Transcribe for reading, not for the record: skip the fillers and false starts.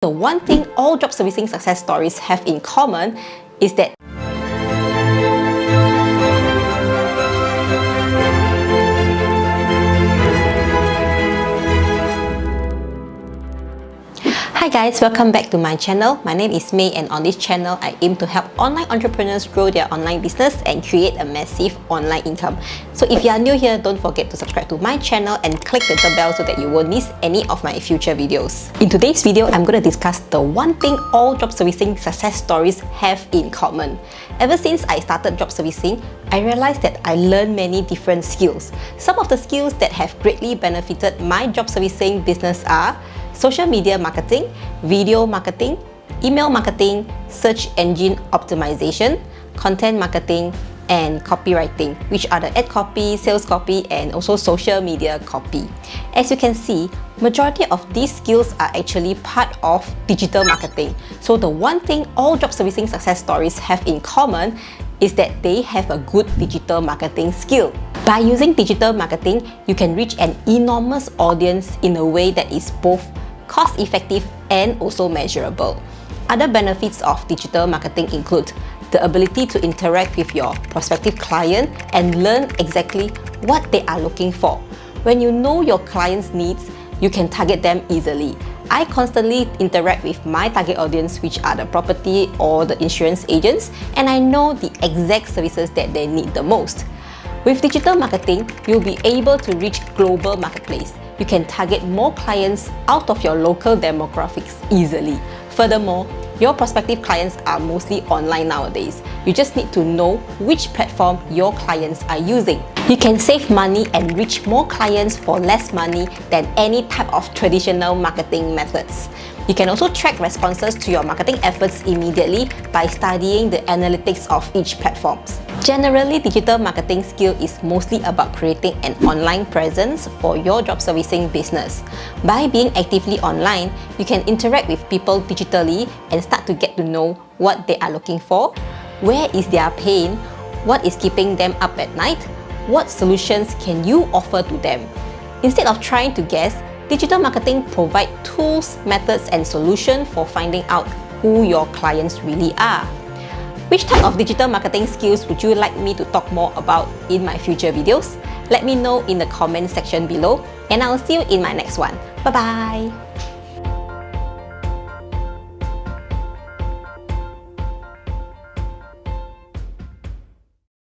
The one thing all job servicing success stories have in common is that Hi guys, welcome back to my channel. My name is May, and on this channel, I aim to help online entrepreneurs grow their online business and create a massive online income. So if you are new here, don't forget to subscribe to my channel and click the bell so that you won't miss any of my future videos. In today's video, I'm going to discuss the one thing all job servicing success stories have in common. Ever since I started job servicing, I realized that I learned many different skills. Some of the skills that have greatly benefited my job servicing business are social media marketing, video marketing, email marketing, search engine optimization, content marketing, and copywriting, which are the ad copy, sales copy, and also social media copy. As you can see, majority of these skills are actually part of digital marketing. So the one thing all job servicing success stories have in common is that they have a good digital marketing skill. By using digital marketing, you can reach an enormous audience in a way that is both cost-effective and also measurable. Other benefits of digital marketing include the ability to interact with your prospective client and learn exactly what they are looking for. When you know your client's needs, you can target them easily. I constantly interact with my target audience, which are the property or the insurance agents, and I know the exact services that they need the most. With digital marketing, you'll be able to reach global marketplace. You can target more clients out of your local demographics easily. Furthermore, your prospective clients are mostly online nowadays. You just need to know which platform your clients are using. You can save money and reach more clients for less money than any type of traditional marketing methods. You can also track responses to your marketing efforts immediately by studying the analytics of each platform. Generally, digital marketing skill is mostly about creating an online presence for your job servicing business. By being actively online, you can interact with people digitally and start to get to know what they are looking for, where is their pain, what is keeping them up at night, what solutions can you offer to them. Instead of trying to guess, digital marketing provides tools, methods, and solutions for finding out who your clients really are. Which type of digital marketing skills would you like me to talk more about in my future videos? Let me know in the comment section below, and I'll see you in my next one. Bye bye!